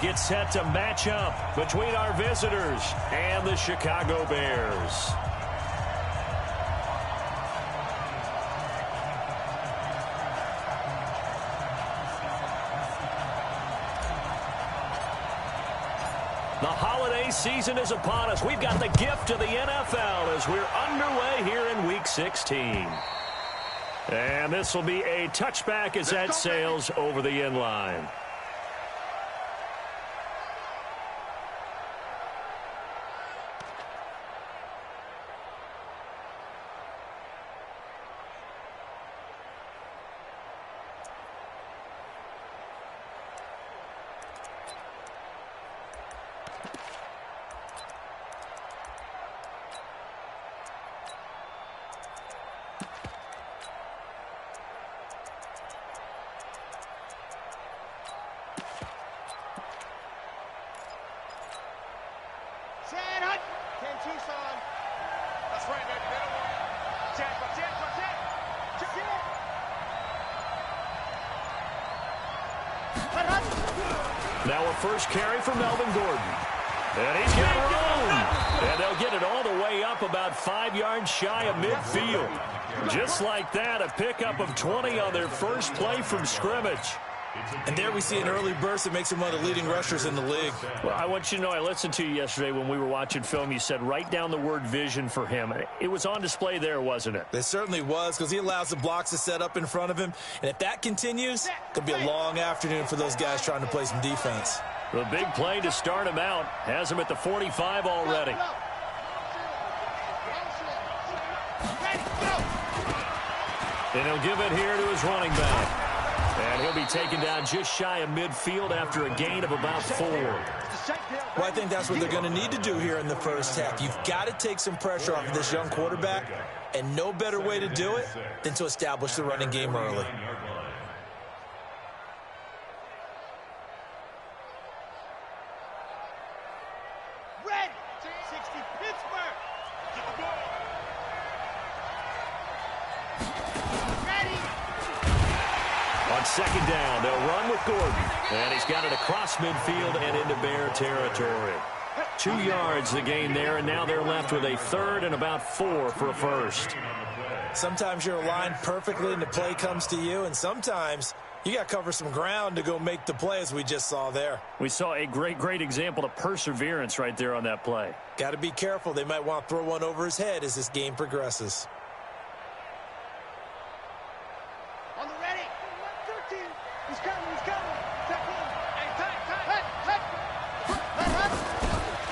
get set to match up between our visitors and the Chicago Bears. The holiday season is upon us. We've got the gift of the NFL as we're underway here in Week 16. And this will be a touchback as that sails over the end line. Now a first carry for Melvin Gordon. And he's got room. And they'll get it all the way up about 5 yards shy of midfield. Just like that, a pickup of 20 on their first play from scrimmage. And there we see an early burst that makes him one of the leading rushers in the league. Well, I want you to know, I listened to you yesterday when we were watching film. You said write down the word vision for him. It was on display there, wasn't it? It certainly was, because he allows the blocks to set up in front of him. And if that continues, it could be a long afternoon for those guys trying to play some defense. The big play to start him out has him at the 45 already. And he'll give it here to his running back. And he'll be taken down just shy of midfield after a gain of about 4. Well, I think that's what they're going to need to do here in the first half. You've got to take some pressure off of this young quarterback, and no better way to do it than to establish the running game early. Red 60 Pittsburgh. On second down, they'll run with Gordon. And he's got it across midfield and into Bear territory. 2 yards the gain there, and now they're left with a third and about 4 for a first. Sometimes you're aligned perfectly and the play comes to you, and sometimes you got to cover some ground to go make the play, as we just saw there. We saw a great example of perseverance right there on that play. Got to be careful. They might want to throw one over his head as this game progresses.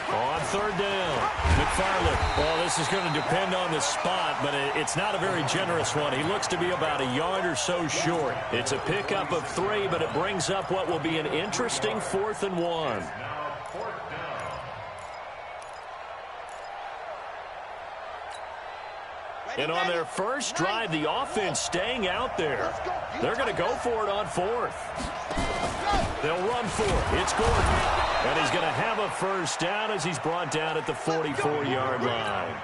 On third down, McFarland. Well, this is going to depend on the spot, but it's not a very generous one. He looks to be about a yard or so short. It's a pickup of 3, but it brings up what will be an interesting 4th and 1. And on their first drive, the offense staying out there. They're going to go for it on 4th. They'll run for it. It's Gordon. And he's going to have a first down as he's brought down at the 44-yard line.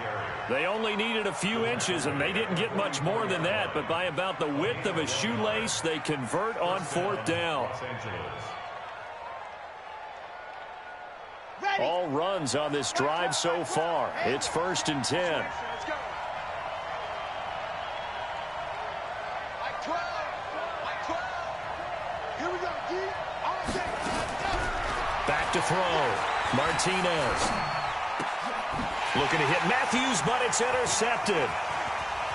They only needed a few inches, and they didn't get much more than that. But by about the width of a shoelace, they convert on 4th down. All runs on this drive so far. It's 1st and 10. Back to throw. Martinez. Looking to hit Matthews, but it's intercepted.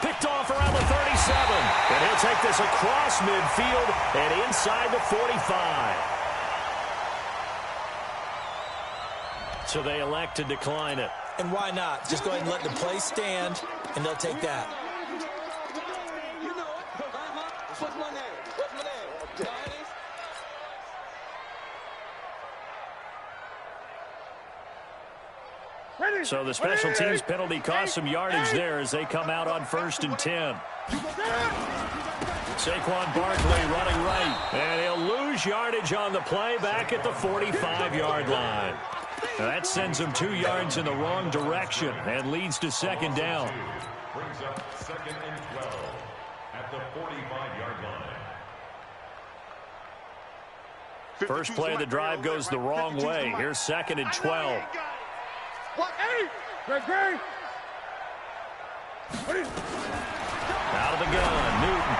Picked off around the 37. And he'll take this across midfield and inside the 45. So they elect to decline it. And why not? Just go ahead and let the play stand, and they'll take that. So the special teams penalty cost some yardage there as they come out on 1st and 10. Saquon Barkley running right. And he'll lose yardage on the play back at the 45-yard line. Now that sends him 2 yards in the wrong direction and leads to 2nd down. Brings up 2nd and 12 at the 45-yard line. First play of the drive goes the wrong way. Here's 2nd and 12. Out of the gun, Newton.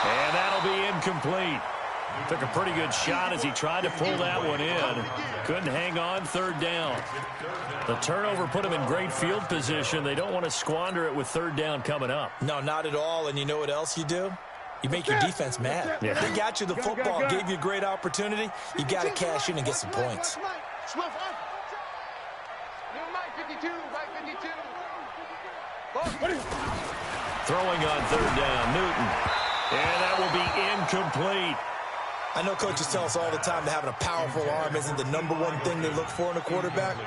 And that'll be incomplete. Took a pretty good shot as he tried to pull that one in. Couldn't hang on, 3rd down. The turnover put him in great field position. They don't want to squander it with 3rd down coming up. No, not at all. And you know what else you do? You make your defense mad. Yeah. They got you the football, gave you a great opportunity. You got to cash in and get some points. Throwing on 3rd down, Newton. And that will be incomplete. I know coaches tell us all the time that having a powerful arm isn't the #1 thing they look for in a quarterback.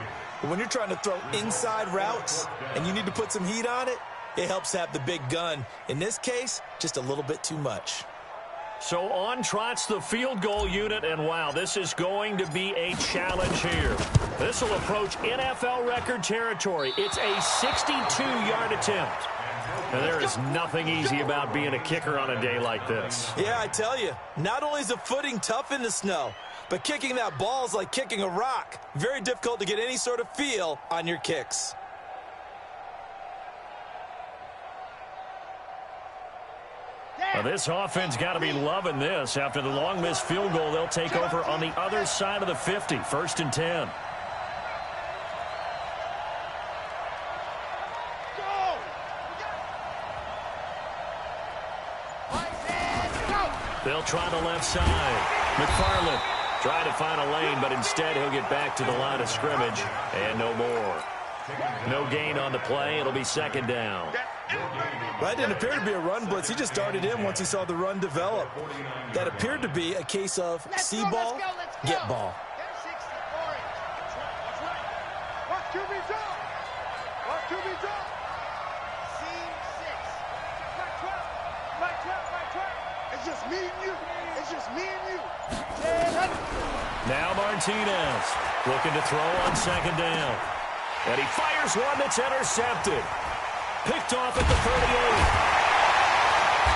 But when you're trying to throw inside routes and you need to put some heat on it, it helps to have the big gun. In this case, just a little bit too much. So on trots the field goal unit, and wow, this is going to be a challenge here. This will approach NFL record territory. It's a 62-yard attempt. And there is nothing easy about being a kicker on a day like this. Yeah, I tell you, not only is the footing tough in the snow, but kicking that ball is like kicking a rock. Very difficult to get any sort of feel on your kicks. Well, this offense got to be loving this. After the long missed field goal, they'll take over on the other side of the 50, 1st and 10. They'll try the left side. McFarland trying to find a lane, but instead he'll get back to the line of scrimmage, and no more. No gain on the play. It'll be 2nd down. Well, that didn't appear to be a run blitz. He just darted in once he saw the run develop. That appeared to be a case of see ball, get ball. It's just me and you. It's just me and you. Now Martinez looking to throw on 2nd down. And he fires one that's intercepted. Picked off at the 38.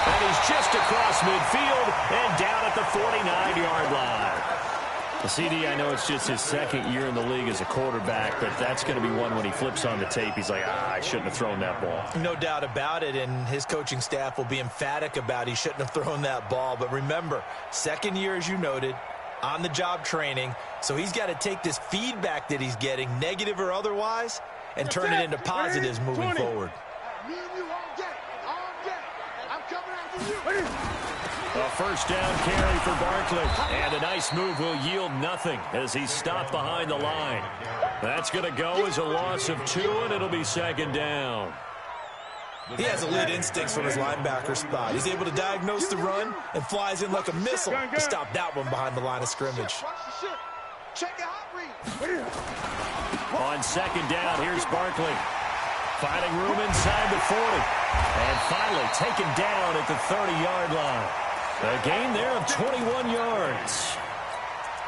And he's just across midfield and down at the 49-yard line. The CD, I know it's just his 2nd year in the league as a quarterback, but that's going to be one when he flips on the tape. He's like, I shouldn't have thrown that ball. No doubt about it, and his coaching staff will be emphatic about he shouldn't have thrown that ball. But remember, 2nd year, as you noted, on-the-job training, so he's got to take this feedback that he's getting, negative or otherwise, and turn it into positives moving forward. Me and you all day. All day. I'm coming after you. A 1st down carry for Barkley. And a nice move will yield nothing as he's stopped behind the line. That's going to go as a loss of 2, and it'll be 2nd down. He has elite instincts from his linebacker spot. He's able to diagnose the run and flies in like a missile to stop that one behind the line of scrimmage. Check your hot read. On 2nd down, here's Barkley. Finding room inside the 40. And finally taken down at the 30-yard line. A gain there of 21 yards.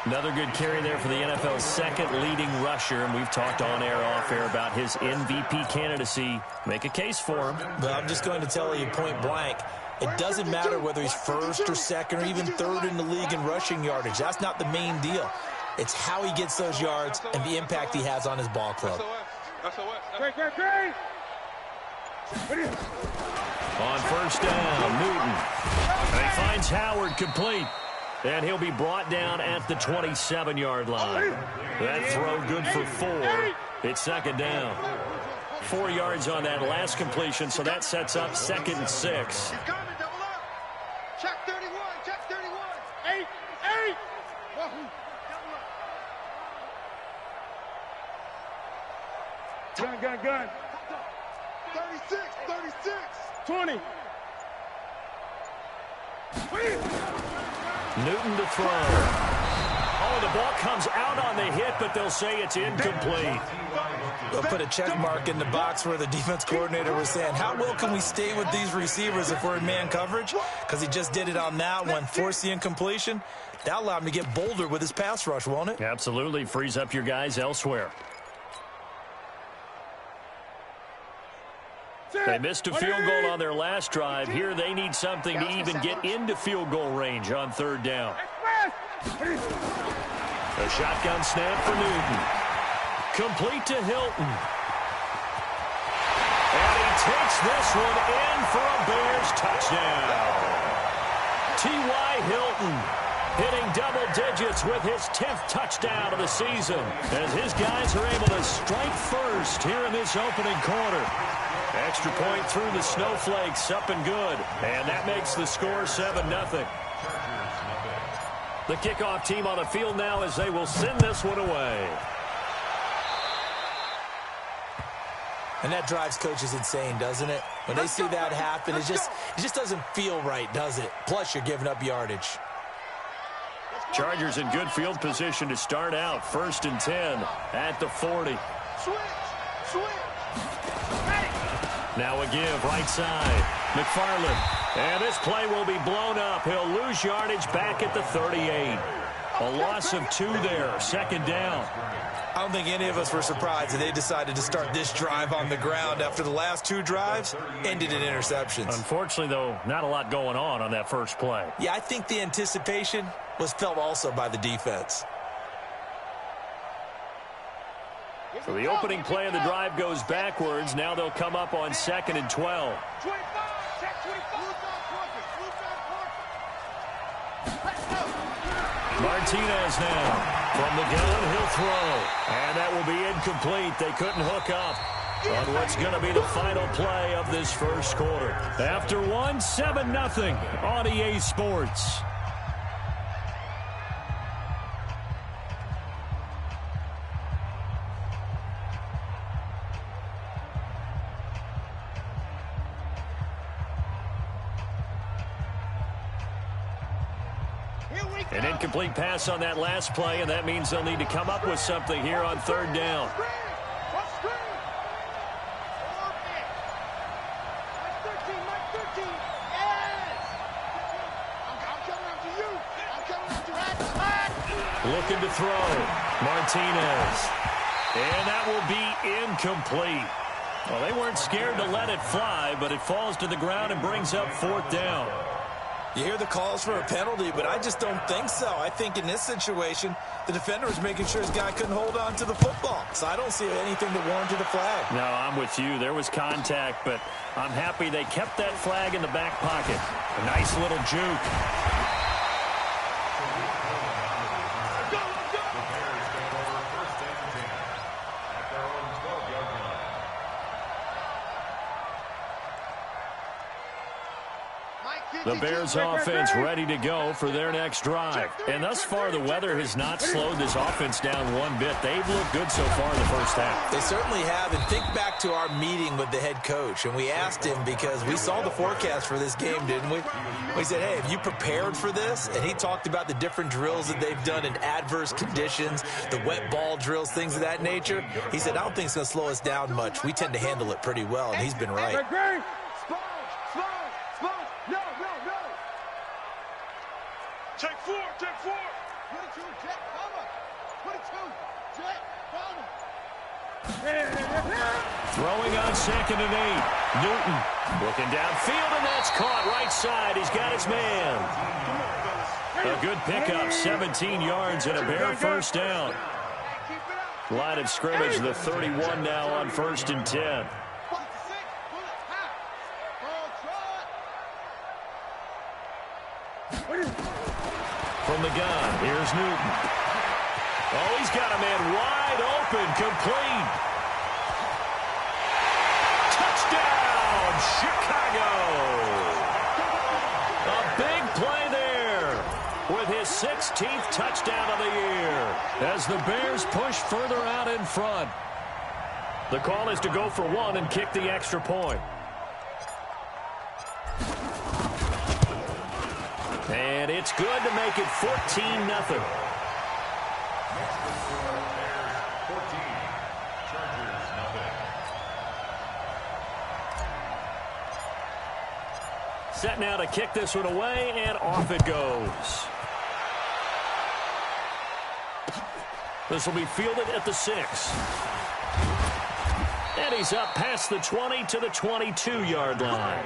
Another good carry there for the NFL's 2nd leading rusher, and we've talked on air, off air about his MVP candidacy. Make a case for him. But I'm just going to tell you point blank, it doesn't matter whether he's 1st or 2nd or even 3rd in the league in rushing yardage. That's not the main deal. It's how he gets those yards and the impact he has on his ball club. On 1st down, Newton. And he finds Howard complete. And he'll be brought down at the 27-yard line. That throw good for 4. It's 2nd down. 4 yards on that last completion, so that sets up 2nd and 6. He's coming, double up. Check 31, check 31. 8. Wahoo. Double up. Gun. 36. 20. Newton to throw. Oh, the ball comes out on the hit, but they'll say it's incomplete. They'll put a check mark in the box where the defense coordinator was saying, how well can we stay with these receivers if we're in man coverage? Because he just did it on that one, forced the incompletion. That'll allow him to get bolder with his pass rush, won't it? Absolutely. Frees up your guys elsewhere. They missed a field goal on their last drive. Here they need something to even get into field goal range on 3rd down. A shotgun snap for Newton. Complete to Hilton. And he takes this one in for a Bears touchdown. T.Y. Hilton hitting double digits with his 10th touchdown of the season as his guys are able to strike first here in this opening quarter. Extra point through the snowflakes, up and good. And that makes the score 7-0. The kickoff team on the field now as they will send this one away. And that drives coaches insane, doesn't it? When they see that happen, it just doesn't feel right, does it? Plus, you're giving up yardage. Chargers in good field position to start out. 1st and 10 at the 40. Switch. Now a give, right side. McFarland. And this play will be blown up. He'll lose yardage back at the 38. A loss of 2 there. 2nd down. I don't think any of us were surprised that they decided to start this drive on the ground after the last 2 drives ended in interceptions. Unfortunately, though, not a lot going on that first play. Yeah, I think the anticipation was felt also by the defense. So the opening play of the drive goes backwards. Now they'll come up on 2nd and 12. 25. Check 25. Martinez now. From the gun, he'll throw. And that will be incomplete. They couldn't hook up on what's going to be the final play of this first quarter. After 7-0 on EA Sports. An incomplete pass on that last play, and that means they'll need to come up with something here on 3rd down. Looking to throw. Martinez. And that will be incomplete. Well, they weren't scared to let it fly, but it falls to the ground and brings up 4th down. You hear the calls for a penalty, but I just don't think so. I think in this situation, the defender was making sure his guy couldn't hold on to the football. So I don't see anything that warranted a flag. No, I'm with you. There was contact, but I'm happy they kept that flag in the back pocket. A nice little juke. The Bears offense ready to go for their next drive. And thus far, the weather has not slowed this offense down one bit. They've looked good so far in the first half. They certainly have. And think back to our meeting with the head coach. And we asked him because we saw the forecast for this game, didn't we? We said, hey, have you prepared for this? And he talked about the different drills that they've done in adverse conditions, the wet ball drills, things of that nature. He said, I don't think it's going to slow us down much. We tend to handle it pretty well, and he's been right. Take 4. 22, jet, cover. 22, jet, cover. Throwing on 2nd and 8. Newton looking downfield, and that's caught right side. He's got his man. A good pickup, 17 yards and a Bear first down. Line of scrimmage, the 31 now on 1st and 10. From the gun, here's Newton. Oh, he's got a man wide open, complete. Touchdown, Chicago. A big play there with his 16th touchdown of the year as the Bears push further out in front. The call is to go for 1 and kick the extra point. And it's good to make it 14-0. Set now to kick this one away, and off it goes. This will be fielded at the 6. And he's up past the 20 to the 22-yard line.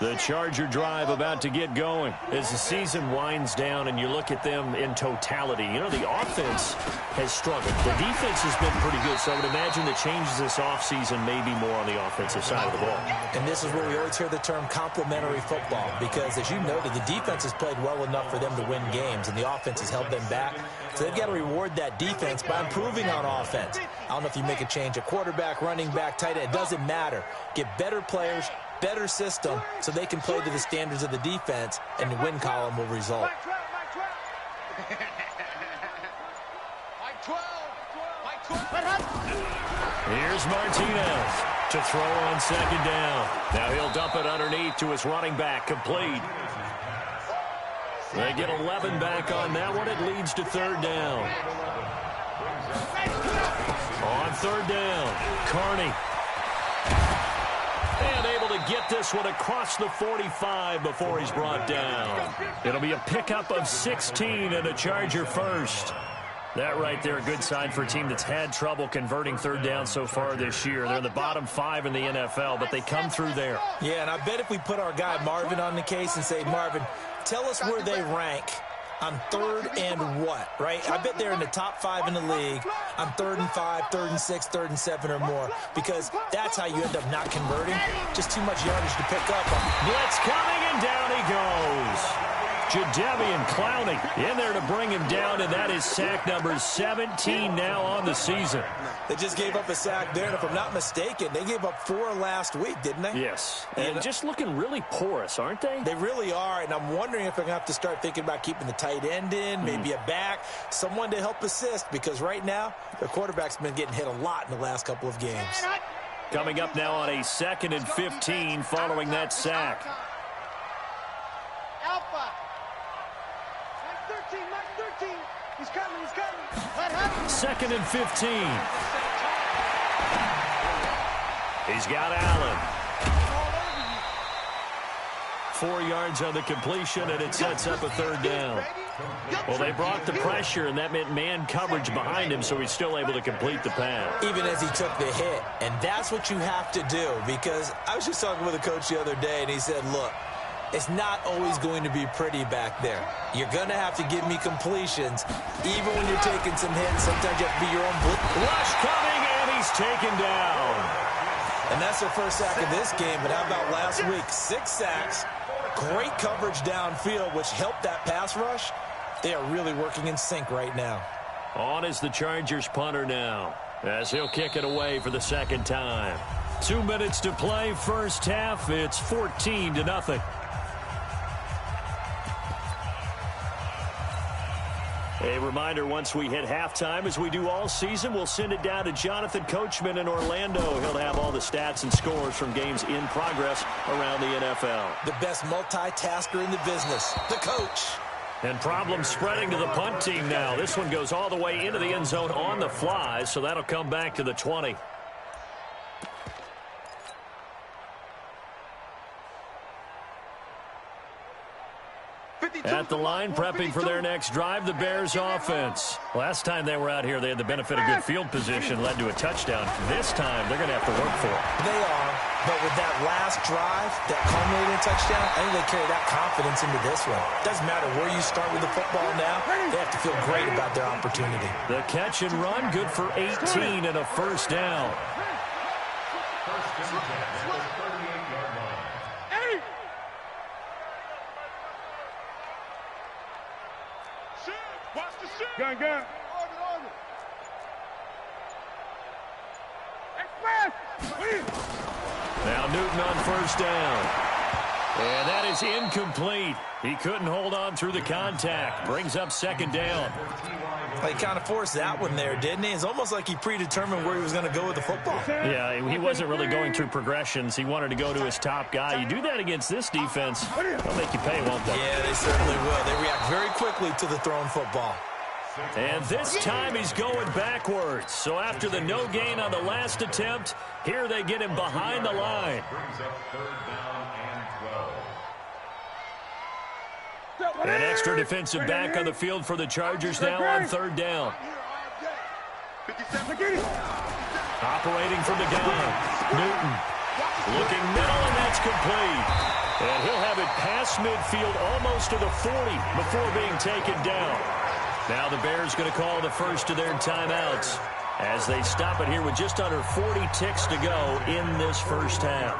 The Charger drive about to get going. As the season winds down and you look at them in totality, you know, the offense has struggled. The defense has been pretty good, so I would imagine the changes this offseason may be more on the offensive side of the ball. And this is where we always hear the term complementary football, because as you noted, the defense has played well enough for them to win games, and the offense has held them back. So they've got to reward that defense by improving on offense. I don't know if you make a change at quarterback, running back, tight end. It doesn't matter. Get better players, better system, so they can play to the standards of the defense, and the win column will result. Here's Martinez to throw on second down. Now he'll dump it underneath to his running back, complete. They get 11 back on that one. It leads to third down. On third down, Carney. And able to get this one across the 45 before he's brought down. It'll be a pickup of 16 and a Charger first. That right there, a good sign for a team that's had trouble converting third down so far this year. They're in the bottom 5 in the NFL, but they come through there. Yeah, and I bet if we put our guy Marvin on the case and say, Marvin, tell us where they rank on third and what, right? I bet they're in the top 5 in the league on 3rd and 5, 3rd and 6, 3rd and 7 or more, because that's how you end up not converting. Just too much yardage to pick up. Blitz coming, and down he goes. Jadeveon Clowney in there to bring him down, and that is sack number 17 now on the season. They just gave up a sack there, and if I'm not mistaken, they gave up 4 last week, didn't they? Yes, and just looking really porous, aren't they? They really are, and I'm wondering if they're going to have to start thinking about keeping the tight end in, maybe a back, someone to help assist, because right now, their quarterback's been getting hit a lot in the last couple of games. Coming up now on a 2nd and 15 following that sack. Alpha. 13. He's coming. Let him. 2nd and 15. He's got Allen. 4 yards on the completion, and it sets up a third down. Well, they brought the pressure, and that meant man coverage behind him, so he's still able to complete the pass. Even as he took the hit. And that's what you have to do, because I was just talking with a coach the other day, and he said, look, it's not always going to be pretty back there. You're going to have to give me completions, even when you're taking some hits. Sometimes you have to be your own blitz. Rush coming, and he's taken down. And that's their first sack of this game, but how about last week? 6 sacks, great coverage downfield, which helped that pass rush. They are really working in sync right now. On is the Chargers punter now, as he'll kick it away for the second time. 2 minutes to play, first half. It's 14-0. A reminder, once we hit halftime, as we do all season, we'll send it down to Jonathan Coachman in Orlando. He'll have all the stats and scores from games in progress around the NFL. The best multitasker in the business, the coach. And problems spreading to the punt team now. This one goes all the way into the end zone on the fly, so that'll come back to the 20. At the line, prepping for their next drive, the Bears offense. Last time they were out here, they had the benefit of good field position, led to a touchdown. This time, they're going to have to work for it. They are, but with that last drive, that culminating touchdown, I think they carry that confidence into this one. Doesn't matter where you start with the football now, they have to feel great about their opportunity. The catch and run, good for 18 and a first down. Gun. Express. Now Newton on first down. And that is incomplete. He couldn't hold on through the contact. Brings up second down. He kind of forced that one there, didn't he? It's almost like he predetermined where he was going to go with the football. Yeah, he wasn't really going through progressions. He wanted to go to his top guy. You do that against this defense, they'll make you pay, won't they? Yeah, they certainly will. They react very quickly to the thrown football. And this time he's going backwards. So after the no gain on the last attempt, here they get him behind the line. An extra defensive back on the field for the Chargers now on third down. Operating from the gun, Newton. Looking middle, and that's complete. And he'll have it past midfield almost to the 40 before being taken down. Now the Bears going to call the first of their timeouts as they stop it here with just under 40 ticks to go in this first half.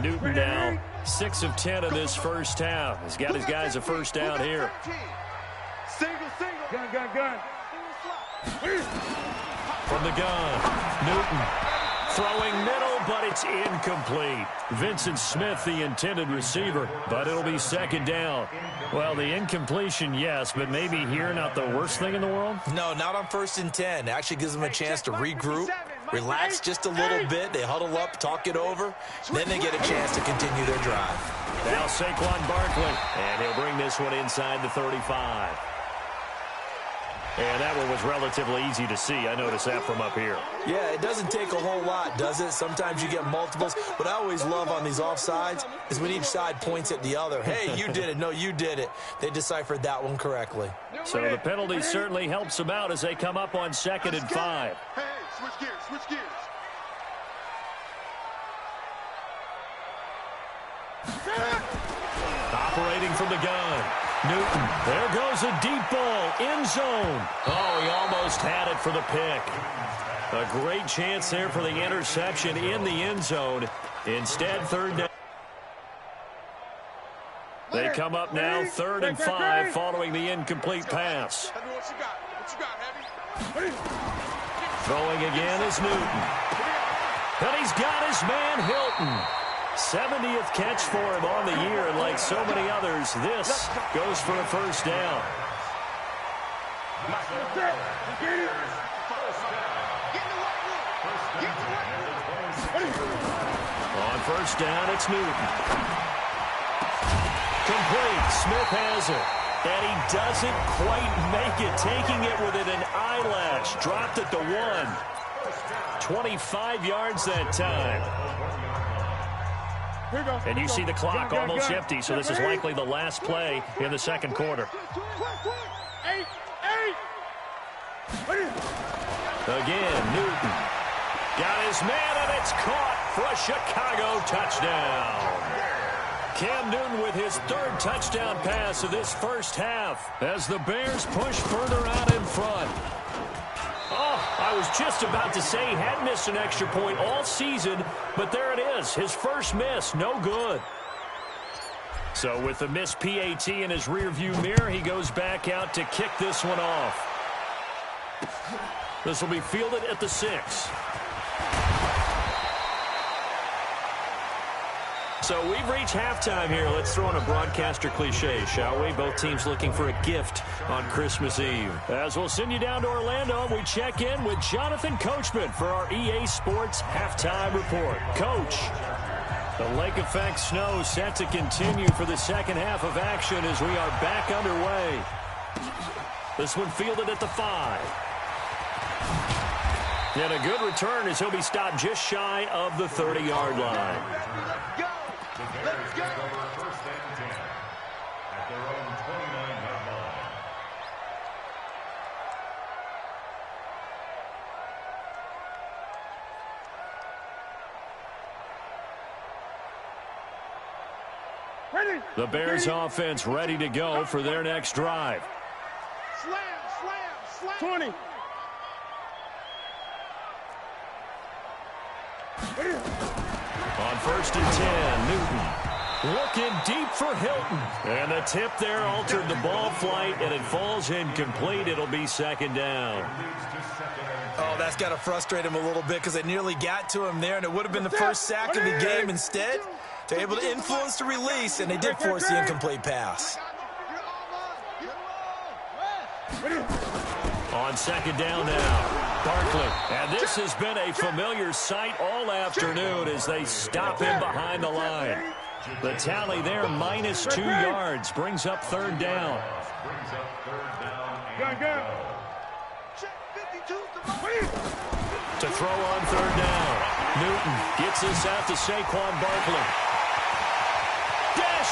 Newton now 6 of 10 in this first half. He's got his guys a first down here. Single. Gun. From the gun, Newton throwing middle, but it's incomplete. Vincent Smith, the intended receiver, but it'll be second down. Well, the incompletion, yes, but maybe here not the worst thing in the world? No, not on 1st and 10. Actually gives them a chance to regroup, relax just a little bit. They huddle up, talk it over. Then they get a chance to continue their drive. Now Saquon Barkley, and he'll bring this one inside the 35. And that one was relatively easy to see. I noticed that from up here. Yeah, it doesn't take a whole lot, does it? Sometimes you get multiples. What I always love on these offsides is when each side points at the other. Hey, you did it. No, you did it. They deciphered that one correctly. So the penalty certainly helps them out as they come up on 2nd and 5. Hey, switch gears. Operating from the gun. Newton, there goes a deep ball, end zone. Oh, he almost had it for the pick. A great chance there for the interception in the end zone. Instead, 3rd down. They come up now 3rd and 5 following the incomplete pass. Throwing again is Newton. And he's got his man Hilton. 70th catch for him on the year, and like so many others, this goes for a first down. On first down, it's Newton. Complete. Smith has it. And he doesn't quite make it, taking it within an eyelash. Dropped at the 1. 25 yards that time. And you see the clock almost empty, so this is likely the last play in the second quarter. Again, Newton. Got his man, and it's caught for a Chicago touchdown. Cam Newton with his 3rd touchdown pass of this first half as the Bears push further out in front. Oh, I was just about to say he hadn't missed an extra point all season, but there it is. His first miss, no good. So with the missed PAT in his rearview mirror, he goes back out to kick this one off. This will be fielded at the 6. So we've reached halftime here. Let's throw in a broadcaster cliche, shall we? Both teams looking for a gift on Christmas Eve. As we'll send you down to Orlando, we check in with Jonathan Coachman for our EA Sports Halftime Report. Coach, the lake effect snow set to continue for the second half of action as we are back underway. This one fielded at the 5. And a good return as he'll be stopped just shy of the 30-yard line. Let's go. First and 10 at their own 29-yard line. The Bears offense ready to go for their next drive. Slam. 20. On 1st and 10, Newton looking deep for Hilton. And the tip there altered the ball flight, and it falls incomplete. It'll be second down. Oh, that's got to frustrate him a little bit because they nearly got to him there, and it would have been the first sack of the game. Instead, they're able to influence the release, and they did force the incomplete pass. On second down now, Barkley. And this has been a familiar sight all afternoon as they stop him behind the line. The tally there, -2 yards, brings up 3rd down. To throw on 3rd down. Newton gets this out to Saquon Barkley.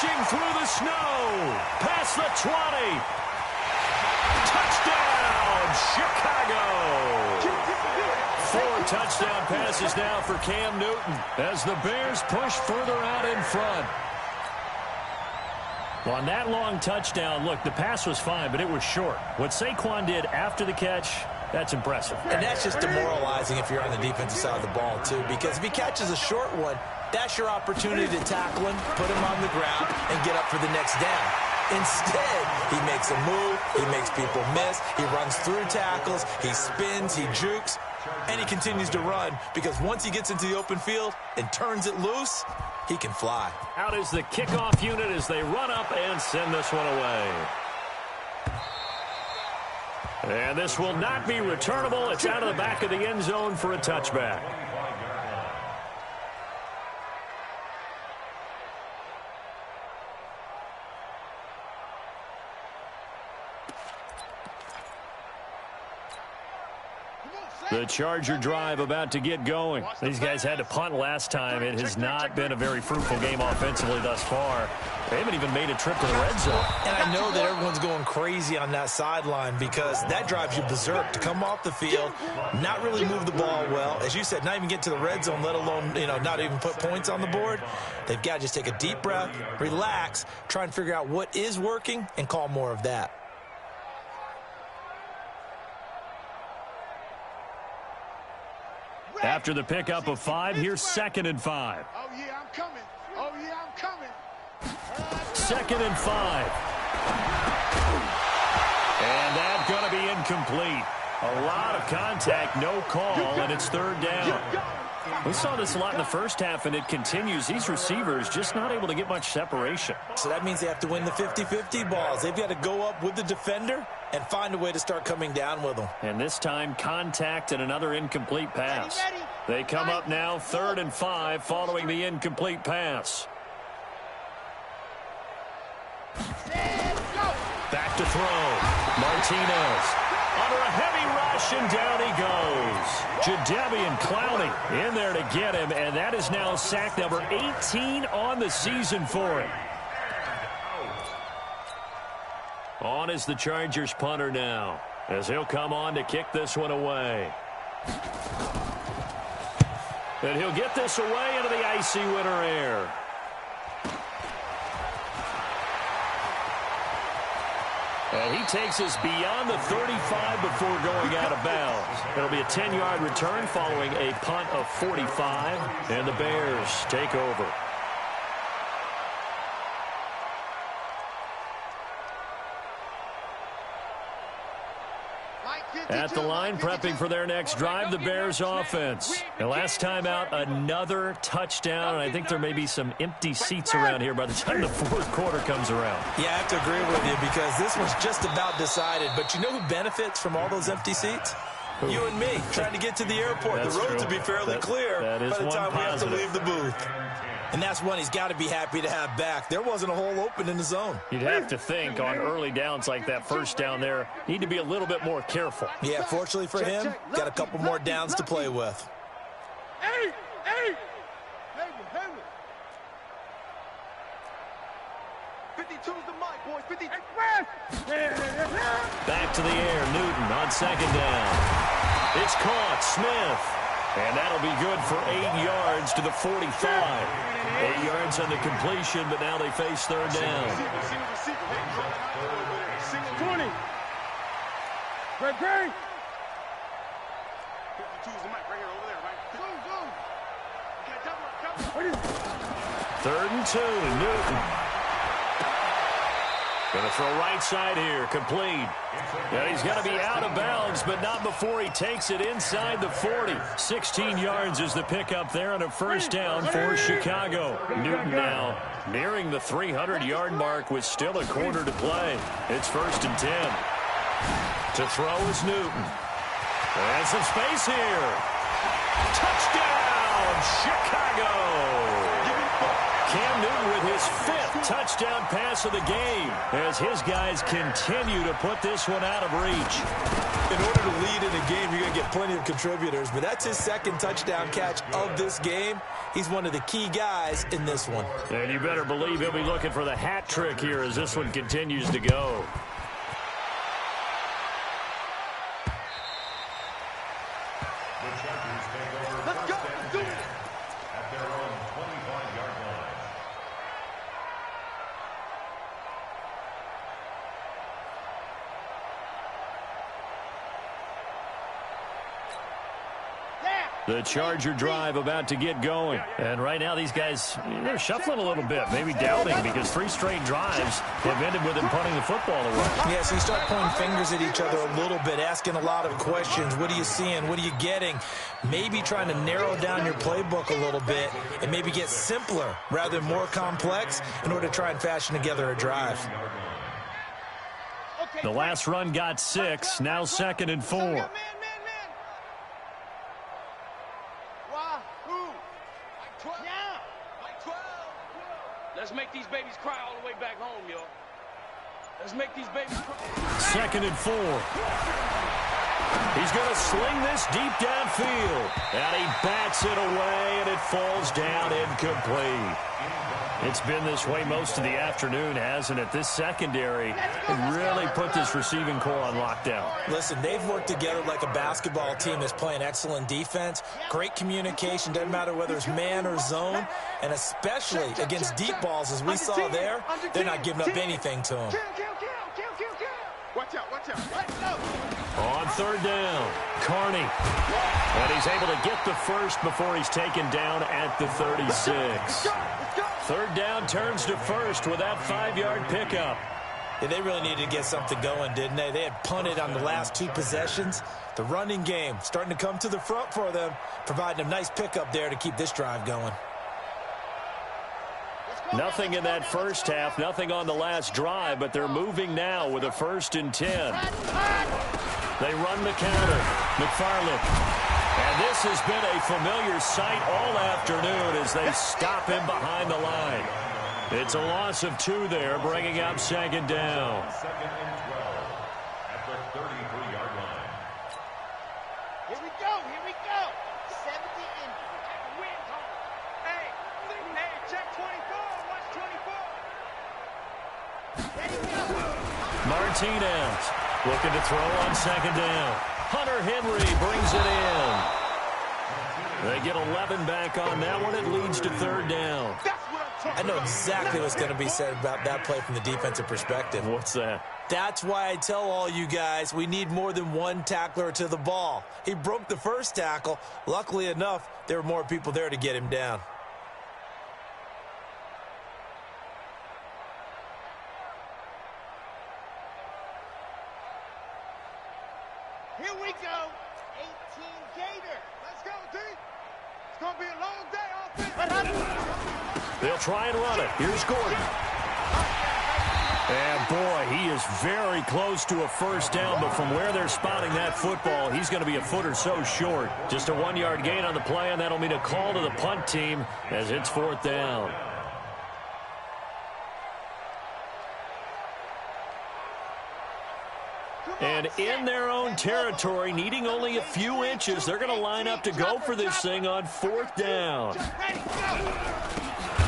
Dashing through the snow. Past the 20. Touchdown, Chicago. 4 touchdown passes now for Cam Newton as the Bears push further out in front. Well, on that long touchdown, look, the pass was fine, but it was short. What Saquon did after the catch, that's impressive. And that's just demoralizing if you're on the defensive side of the ball, too, because if he catches a short one, that's your opportunity to tackle him, put him on the ground, and get up for the next down. Instead, he makes a move, he makes people miss, he runs through tackles, he spins, he jukes, and he continues to run because once he gets into the open field and turns it loose, he can fly. Out is the kickoff unit as they run up and send this one away. And this will not be returnable. It's out of the back of the end zone for a touchback. The Charger drive about to get going. These guys had to punt last time. It has not been a very fruitful game offensively thus far. They haven't even made a trip to the red zone. And I know that everyone's going crazy on that sideline because that drives you berserk to come off the field, not really move the ball well. As you said, not even get to the red zone, let alone, not even put points on the board. They've got to just take a deep breath, relax, try and figure out what is working and call more of that. After the pickup of 5, here's 2nd and 5. Oh, yeah, I'm coming. Oh, yeah, I'm coming. 2nd and 5. And that's going to be incomplete. A lot of contact, no call, and it's 3rd down. We saw this a lot in the first half, and it continues. These receivers just not able to get much separation. So that means they have to win the 50-50 balls. They've got to go up with the defender and find a way to start coming down with them. And this time, contact and another incomplete pass. They come up now 3rd and 5 following the incomplete pass. Back to throw. Martinez under a heavy rush, and down he goes. Jadeveon Clowney in there to get him, and that is now sack number 18 on the season for him. On is the Chargers punter now, as he'll come on to kick this one away. And he'll get this away into the icy winter air. And he takes us beyond the 35 before going out of bounds. It'll be a 10-yard return following a punt of 45, and the Bears take over. At the line, prepping for their next drive, the Bears offense. And last time out, another touchdown, and I think there may be some empty seats around here by the time the 4th quarter comes around. Yeah, I have to agree with you because this one's just about decided. But you know who benefits from all those empty seats? You and me, trying to get to the airport. That's the roads true. will be fairly clear by the time we have to positive. leave the booth. And that's one he's got to be happy to have back. There wasn't a hole open in the zone. You'd have to think on early downs like that first down there, need to be a little bit more careful. Yeah, fortunately for him, got a couple more downs to play with. 52's the mic, boys. 50. Back to the air, Newton on 2nd down. It's caught, Smith. And that'll be good for 8 yards to the 45. 8 yards on the completion, but now they face 3rd down. 20. Great. 52's the mic right here, over there, right? Go. 3rd and 2, Newton. Going to throw right side here, complete. And he's going to be out of bounds, but not before he takes it inside the 40. 16 yards is the pickup there on a 1st down for Chicago. Newton now nearing the 300-yard mark with still a quarter to play. It's 1st and 10. To throw is Newton. And some space here. Touchdown, Chicago! Cam Newton with his 5th touchdown pass of the game as his guys continue to put this one out of reach. in order to lead in a game, you're going to get plenty of contributors, but that's his second touchdown catch of this game. He's one of the key guys in this one. And you better believe he'll be looking for the hat trick here as this one continues to go. Let's go. Do it. At their own 25-yard line. The Charger drive about to get going. And right now these guys, they're shuffling a little bit, maybe doubting, because 3 straight drives have ended with them punting the football away. Yeah, so you start pointing fingers at each other a little bit, asking a lot of questions. What are you seeing? What are you getting? Maybe trying to narrow down your playbook a little bit and maybe get simpler rather than more complex in order to try and fashion together a drive. The last run got 6, now 2nd and 4. Let's make these babies cry all the way back home, yo. Let's make these babies cry. 2nd and 4. He's going to sling this deep downfield. And he bats it away, and it falls down incomplete. It's been this way most of the afternoon, hasn't it? This secondary really put this receiving core on lockdown. Listen, they've worked together like a basketball team that's playing excellent defense. Great communication, doesn't matter whether it's man or zone. And especially against deep balls, as we saw there, they're not giving up anything to them. Watch out, watch out. Let's go. On 3rd down, Carney. And he's able to get the first before he's taken down at the 36. 3rd down turns to 1st with that 5-yard pickup. Yeah, they really needed to get something going, didn't they? They had punted on the last 2 possessions. The running game starting to come to the front for them, providing a nice pickup there to keep this drive going. Nothing in that first half, nothing on the last drive, but they're moving now with a 1st and 10. They run the counter. McFarland. And this has been a familiar sight all afternoon as they stop him behind the line. It's a loss of 2 there, bringing up 2nd down. 2nd and 12 at the 33-yard line. Here we go, here we go. 70 in. Win, hey, check 24. Watch 24. Ready, go. Martinez looking to throw on 2nd down. Hunter Henry brings it in. They get 11 back on that one. It leads to 3rd down. I know exactly what's going to be said about that play from the defensive perspective. What's that? That's why I tell all you guys we need more than one tackler to the ball. He broke the first tackle. Luckily enough, there were more people there to get him down. Here we go. 18 Gator. Let's go, D. It's going to be a long day offense. They'll try and run it. Here's Gordon. And, boy, he is very close to a 1st down, but from where they're spotting that football, he's going to be a foot or so short. Just a 1-yard gain on the play, and that'll mean a call to the punt team as it's 4th down. And in their own territory, needing only a few inches, they're going to line up to go for this thing on 4th down.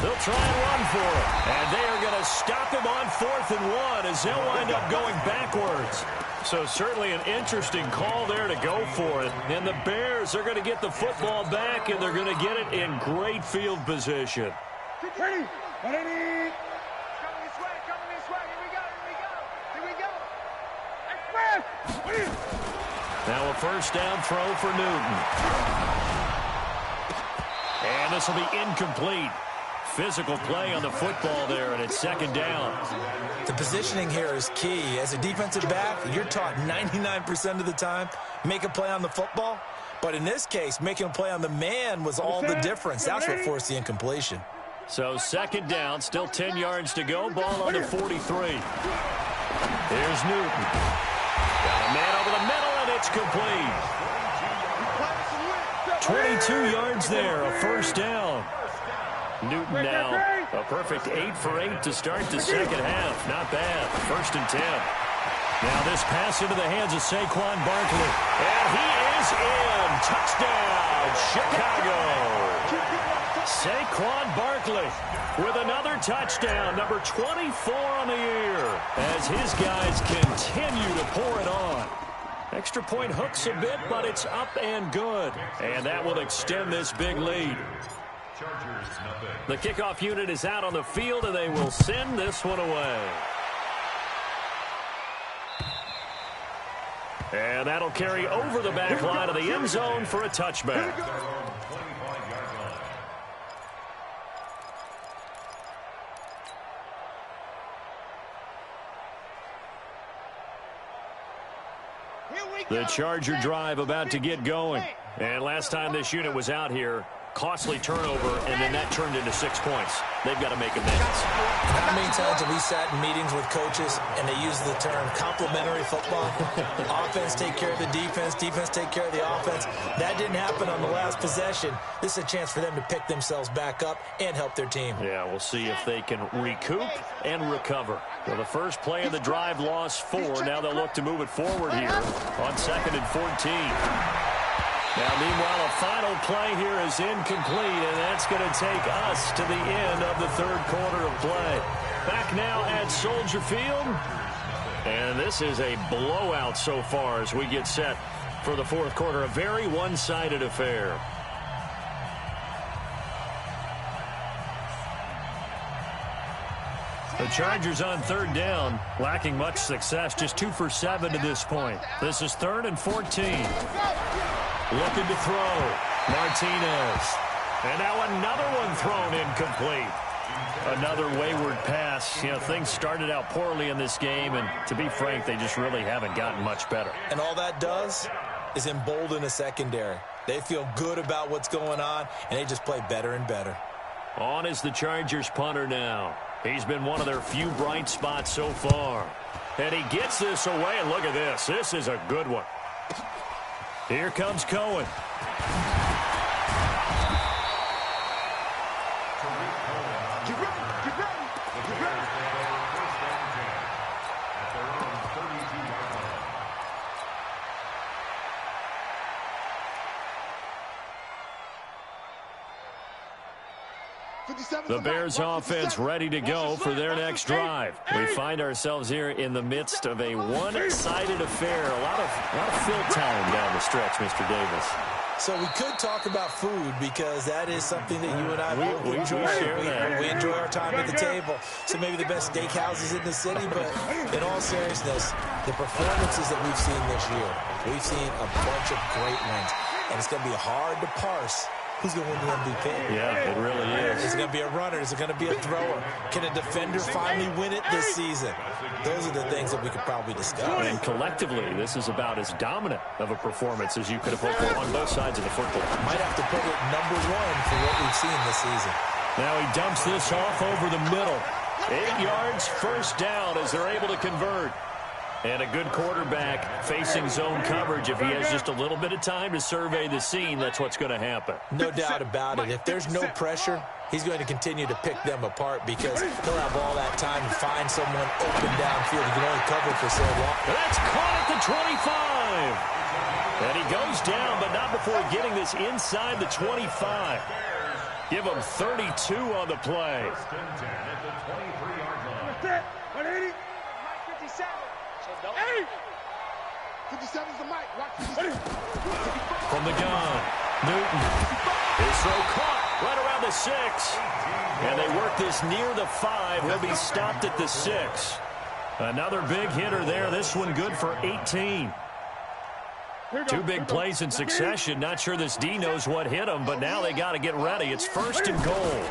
They'll try and run for it. And they are going to stop him on 4th and 1 as they'll wind up going backwards. So certainly an interesting call there to go for it. And the Bears are going to get the football back, and they're going to get it in great field position. Ready? Ready? Coming this way, coming this way. Here we go, here we go. Here we go. Now a 1st down throw for Newton. And this will be incomplete. Physical play on the football there, and it's 2nd down. The positioning here is key. As a defensive back, you're taught 99% of the time, make a play on the football. But in this case, making a play on the man was all the difference. That's what forced the incompletion. So 2nd down, still 10 yards to go. Ball on the 43. Here's Newton. Got a man over the middle, and it's complete. 22 yards there, a 1st down. Newton now a perfect 8 for 8 to start the 2nd half. Not bad. 1st and 10. Now this pass into the hands of Saquon Barkley. And he is in. Touchdown, Chicago. Saquon Barkley with another touchdown, number 24 on the year, as his guys continue to pour it on. Extra point hooks a bit, but it's up and good. And that will extend this big lead. The kickoff unit is out on the field, and they will send this one away. And that'll carry over the back line of the end zone for a touchback. The Charger drive about to get going. And last time this unit was out here, costly turnover, and then that turned into 6 points. They've got to make amends. How many times have we sat in meetings with coaches and they use the term complementary football? Offense take care of the defense, defense take care of the offense. That didn't happen on the last possession. This is a chance for them to pick themselves back up and help their team. Yeah, we'll see if they can recoup and recover. Well, the first play of the drive lost 4. Now they'll look to move it forward here on 2nd and 14. Now, meanwhile, a final play here is incomplete, and that's going to take us to the end of the third quarter of play. Back now at Soldier Field, and this is a blowout so far as we get set for the fourth quarter. A very one-sided affair. The Chargers on third down, lacking much success, just 2 for 7 to this point. This is 3rd and 14. Looking to throw. Martinez. And now another one thrown incomplete. Another wayward pass. You know, things started out poorly in this game, and to be frank, they just really haven't gotten much better. And all that does is embolden a secondary. They feel good about what's going on, and they just play better and better. On is the Chargers punter now. He's been one of their few bright spots so far. And he gets this away, and look at this. This is a good one. Here comes Cohen. The Bears offense ready to go for their next drive. We find ourselves here in the midst of a one-sided affair. A lot of fill time down the stretch, Mr. Davis. So we could talk about food because that is something that you and I we enjoy. share that. We enjoy our time at the table. So maybe the best steakhouses in the city, but in all seriousness, the performances that we've seen this year, we've seen a bunch of great ones, and it's going to be hard to parse who's going to win the MVP. Yeah, it really is. Is it going to be a runner? Is it going to be a thrower? Can a defender finally win it this season? Those are the things that we could probably discuss. And collectively, this is about as dominant of a performance as you could have hoped for on both sides of the football. Might have to put it number 1 for what we've seen this season. Now he dumps this off over the middle. 8 yards, first down as they're able to convert. And a good quarterback facing zone coverage. If he has just a little bit of time to survey the scene, that's what's going to happen. No doubt about it. If there's no pressure, he's going to continue to pick them apart because he'll have all that time to find someone open downfield. He can only cover for so long. That's caught at the 25. And he goes down, but not before getting this inside the 25. Give him 32 on the play. 180. 57 is the mic. Watch 57. From the gun, Newton. His throw caught right around the 6. And they work this near the 5. He'll be stopped at the 6. Another big hitter there. This one good for 18. 2 big plays in succession. Not sure this D knows what hit him, but now they got to get ready. It's 1st and goal.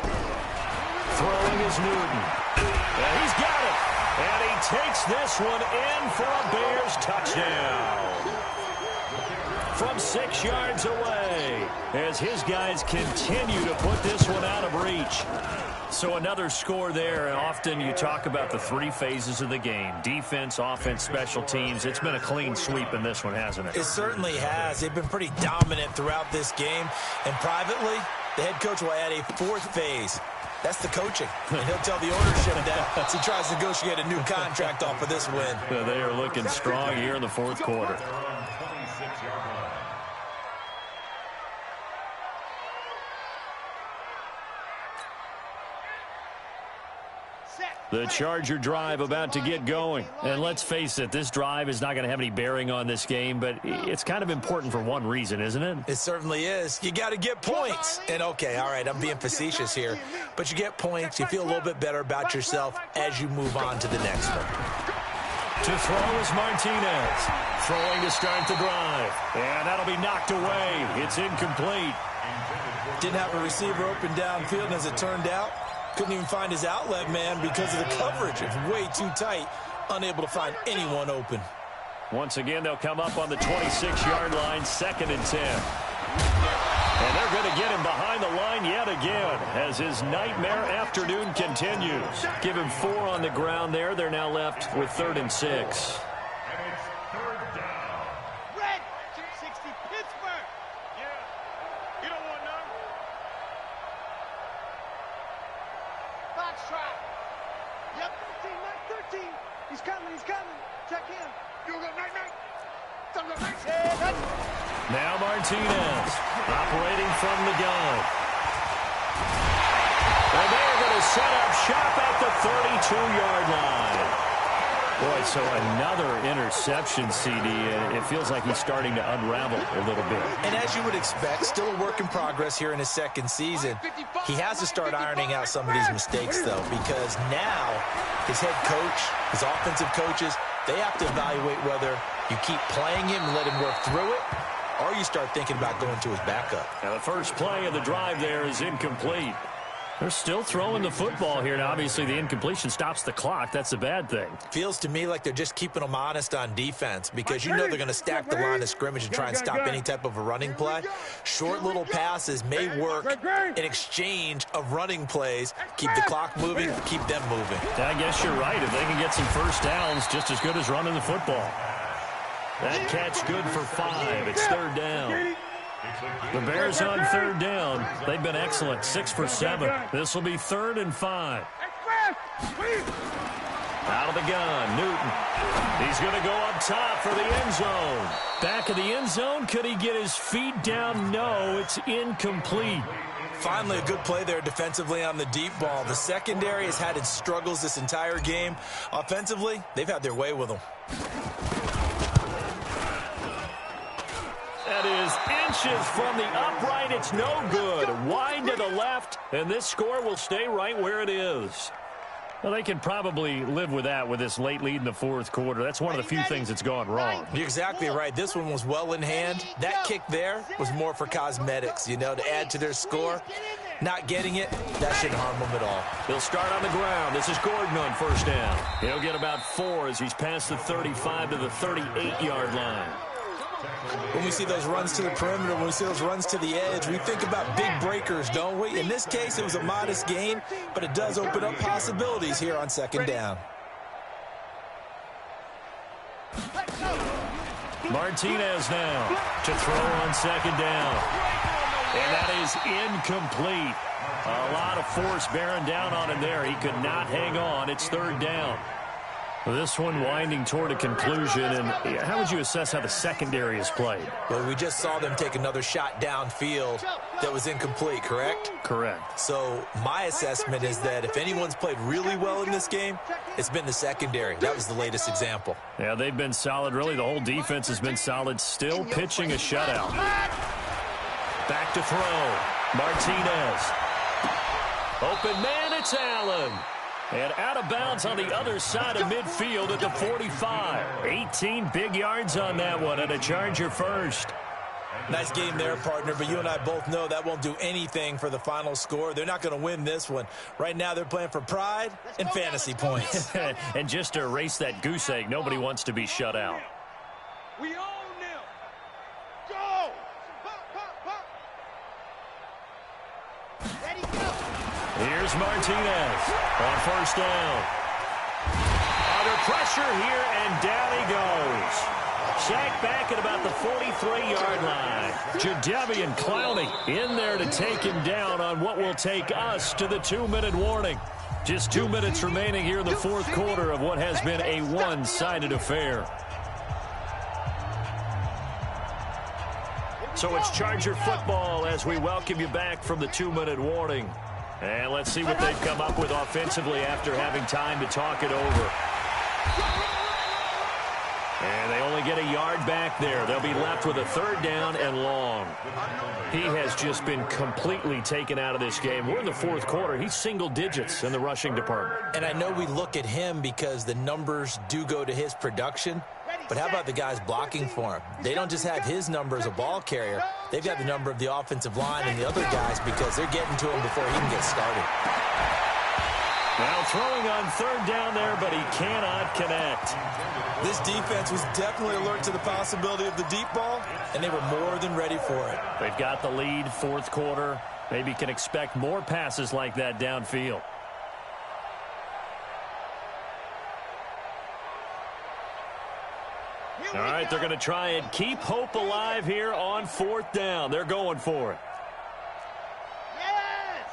Throwing is Newton. And he's got it. And he takes this one in for a Bears touchdown. From 6 yards away as his guys continue to put this one out of reach. So another score there. And often you talk about the 3 phases of the game. Defense, offense, special teams. It's been a clean sweep in this one, hasn't it? It certainly has. They've been pretty dominant throughout this game. And privately, the head coach will add a 4th phase. That's the coaching. And he'll tell the ownership that as he tries to negotiate a new contract off of this win. They are looking strong here in the fourth quarter. The Charger drive about to get going. And let's face it, this drive is not going to have any bearing on this game, but it's kind of important for one reason, isn't it? It certainly is. You got to get points. And, okay, all right, I'm being facetious here. But you get points. You feel a little bit better about yourself as you move on to the next one. To throw is Martinez. Throwing to start the drive. And that'll be knocked away. It's incomplete. Didn't have a receiver open downfield, and as it turned out, couldn't even find his outlet man because of the coverage. It's way too tight. Unable to find anyone open. Once again, they'll come up on the 26-yard line, 2nd and 10. And they're going to get him behind the line yet again as his nightmare afternoon continues. Give him 4 on the ground there. They're now left with 3rd and 6. And it's 3rd down. Red, 60 Pittsburgh. Yeah, you don't want none. Box trap. Yep, 13, 13. He's coming, he's coming. Check him. You go night, night. Now Martinez operating from the gun. And they're going to set up shop at the 32-yard line. Boy, so another interception, CD. It feels like he's starting to unravel a little bit. And as you would expect, still a work in progress here in his 2nd season. He has to start ironing out some of these mistakes, though, because now his head coach, his offensive coaches, they have to evaluate whether you keep playing him and let him work through it, or you start thinking about going to his backup. Now the first play of the drive there is incomplete. They're still throwing the football here. Now, obviously, the incompletion stops the clock. That's a bad thing. Feels to me like they're just keeping them honest on defense because you know they're going to stack the line of scrimmage and try and stop any type of a running play. Short little passes may work in exchange of running plays. Keep the clock moving, keep them moving. I guess you're right. If they can get some first downs, just as good as running the football. That catch good for 5. It's 3rd down. The Bears on 3rd down. They've been excellent. 6 for 7. This will be 3rd and 5. Out of the gun, Newton. He's going to go up top for the end zone. Back of the end zone. Could he get his feet down? No, it's incomplete. Finally, a good play there defensively on the deep ball. The secondary has had its struggles this entire game. Offensively, they've had their way with them. That is inches from the upright. It's no good. Wide to the left, and this score will stay right where it is. Well, they can probably live with that with this late lead in the 4th quarter. That's one of the few things that's gone wrong. You're exactly right. This one was well in hand. That kick there was more for cosmetics, you know, to add to their score. Not getting it, that shouldn't harm them at all. He'll start on the ground. This is Gordon on 1st down. He'll get about 4 as he's past the 35 to the 38-yard line. When we see those runs to the perimeter, when we see those runs to the edge, we think about big breakers, don't we? In this case, it was a modest gain, but it does open up possibilities here on 2nd down. Martinez now to throw on 2nd down. And that is incomplete. A lot of force bearing down on him there. He could not hang on. It's 3rd down. This one winding toward a conclusion. And how would you assess how the secondary has played? Well, we just saw them take another shot downfield that was incomplete, correct? Correct. So my assessment is that if anyone's played really well in this game, it's been the secondary. That was the latest example. Yeah, they've been solid. Really, the whole defense has been solid. Still pitching a shutout. Back to throw. Martinez. Open man, it's Allen. And out of bounds on the other side of midfield at the 45. 18 big yards on that one, and a Charger first. Nice game there, partner, but you and I both know that won't do anything for the final score. They're not going to win this one. Right now, they're playing for pride and fantasy points. And just to erase that goose egg, nobody wants to be shut out. We own them. Go! Ready, go! Here's Martinez on 1st down. Under pressure here, and down he goes. sack back at about the 43-yard line. Jadeveon Clowney in there to take him down on what will take us to the 2-minute warning. Just 2 minutes remaining here in the fourth quarter of what has been a one-sided affair. So it's Charger football as we welcome you back from the 2-minute warning. And let's see what they've come up with offensively after having time to talk it over. And they only get a yard back there. They'll be left with a 3rd down and long. He has just been completely taken out of this game. We're in the fourth quarter. He's single digits in the rushing department. And I know we look at him because the numbers do go to his production. But how about the guys blocking for him? They don't just have his number as a ball carrier. They've got the number of the offensive line and the other guys because they're getting to him before he can get started. Now throwing on 3rd down there, but he cannot connect. This defense was definitely alert to the possibility of the deep ball, and they were more than ready for it. They've got the lead, fourth quarter. Maybe can expect more passes like that downfield. All right, they're going to try and keep hope alive here on 4th down. They're going for it. Yes!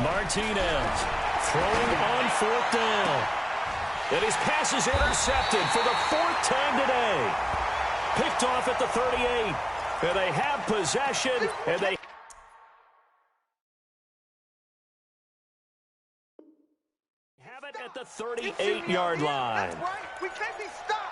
Martinez throwing on 4th down. And his pass is intercepted for the 4th time today. Picked off at the 38. And they have possession, and they have it at the 38-yard line. That's right. We can't be stopped.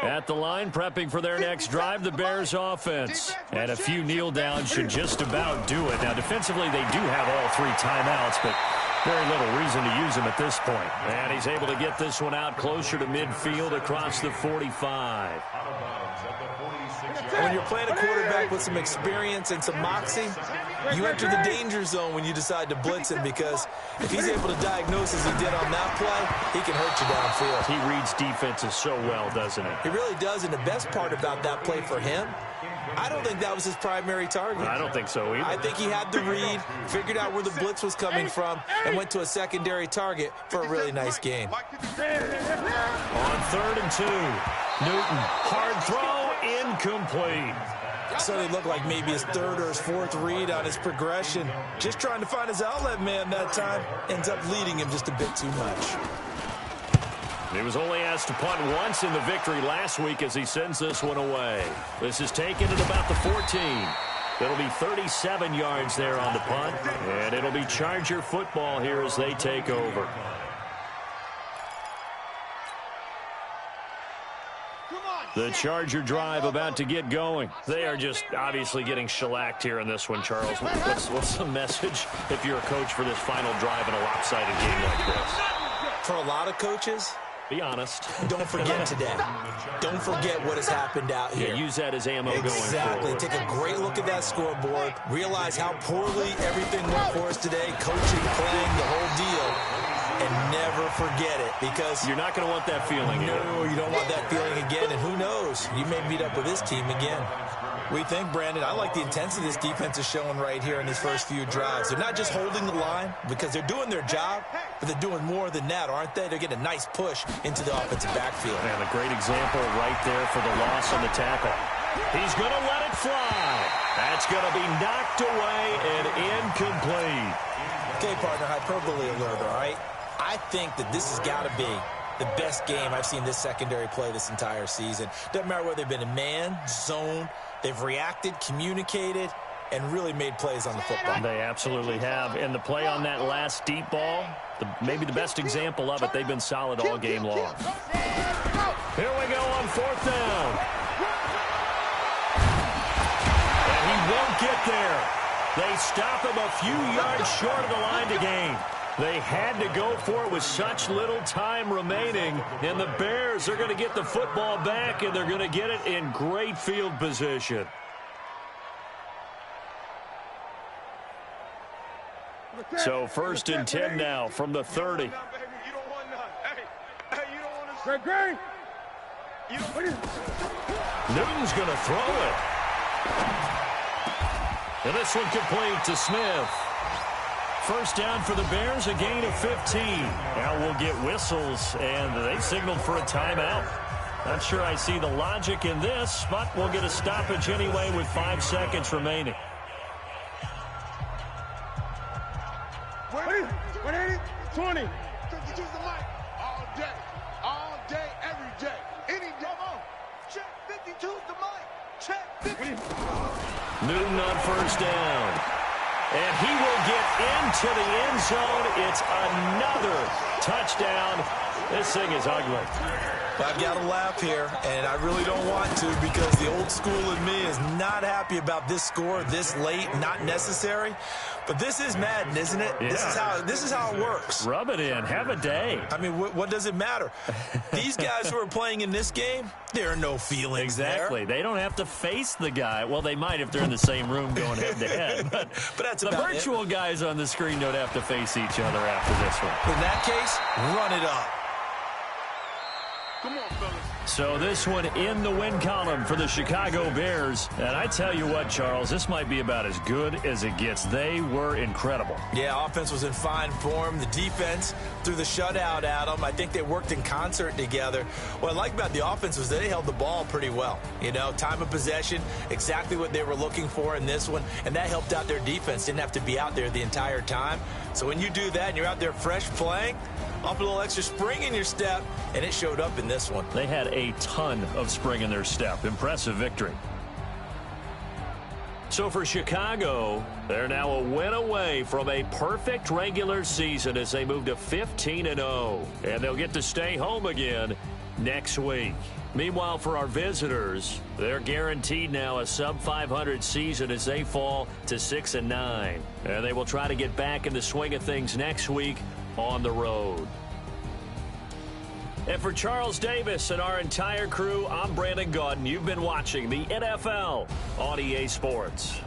At the line, prepping for their next drive, the Bears offense. And a few kneel downs should just about do it. Now, defensively, they do have all 3 timeouts, but very little reason to use them at this point. And he's able to get this one out closer to midfield across the 45. When you're playing a quarterback with some experience and some moxie, you enter the danger zone when you decide to blitz him, because if he's able to diagnose as he did on that play, he can hurt you downfield. He reads defenses so well, doesn't he? He really does, and the best part about that play for him, I don't think that was his primary target. I don't think so either. I think he had the read, figured out where the blitz was coming from, and went to a secondary target for a really nice gain. On 3rd and 2, Newton, hard throw, incomplete. So they look like maybe his 3rd or his 4th read on his progression. Just trying to find his outlet man that time. Ends up leading him just a bit too much. He was only asked to punt once in the victory last week as he sends this one away. This is taken at about the 14. It'll be 37 yards there on the punt, and it'll be Charger football here as they take over. The Charger drive about to get going. They are just obviously getting shellacked here in this one, Charles. What's the message if you're a coach for this final drive in a lopsided game like this? For a lot of coaches, be honest. Don't forget today. Don't forget what has happened out here. Yeah, use that as ammo going forward. Exactly. Take a great look at that scoreboard. Realize how poorly everything went for us today. Coaching, playing, the whole deal. And never forget it, because you're not going to want that feeling. No, you don't want that feeling again. And who knows? You may meet up with this team again. We think, Brandon, I like the intensity this defense is showing right here in these first few drives. They're not just holding the line because they're doing their job, but they're doing more than that, aren't they? They're getting a nice push into the offensive backfield. And a great example right there for the loss on the tackle. He's going to let it fly. That's going to be knocked away and incomplete. Okay, partner, hyperbole alert, all right? I think that this has got to be the best game I've seen this secondary play this entire season. Doesn't matter whether they've been in man, zone, they've reacted, communicated, and really made plays on the football. They absolutely have. And the play on that last deep ball, maybe the best example of it, they've been solid all game long. Here we go on 4th down. And he won't get there. They stop him a few yards short of the line to gain. They had to go for it with such little time remaining, and the Bears are going to get the football back, and they're going to get it in great field position. So 1st and 10 now from the 30. You don't want none. Hey, you don't want to... Newton's going to throw it. And this one complete to Smith. First down for the Bears, a gain of 15. Now we'll get whistles, and they signaled for a timeout. Not sure I see the logic in this, but we'll get a stoppage anyway with 5 seconds remaining. 20. 52's the mic. All day, every day, any day. Come on. Check 52's the mic. Check 50. Newton on first down. And he will get into the end zone. It's another touchdown. This thing is ugly. I've got to laugh here, and I really don't want to because the old school in me is not happy about this score this late, not necessary. But this is Madden, isn't it? Yeah. This is how it works. Rub it in. Have a day. I mean, what does it matter? These guys who are playing in this game, there are no feelings Exactly. there. They don't have to face the guy. Well, they might if they're in the same room going head-to-head. But that's the about virtual guys on the screen don't have to face each other after this one. In that case, run it up. Come on, fellas. So this one in the win column for the Chicago Bears. And I tell you what, Charles, this might be about as good as it gets. They were incredible. Yeah, offense was in fine form. The defense threw the shutout at them. I think they worked in concert together. What I like about the offense was they held the ball pretty well. You know, time of possession, exactly what they were looking for in this one. And that helped out their defense. Didn't have to be out there the entire time. So when you do that and you're out there fresh playing, off a little extra spring in your step, and it showed up in this one. They had a ton of spring in their step. Impressive victory. So for Chicago, they're now a win away from a perfect regular season as they move to 15-0. And they'll get to stay home again next week. Meanwhile, for our visitors, they're guaranteed now a sub-500 season as they fall to 6-9. And they will try to get back in the swing of things next week on the road. And for Charles Davis and our entire crew, I'm Brandon Gaudin. You've been watching the NFL on EA Sports.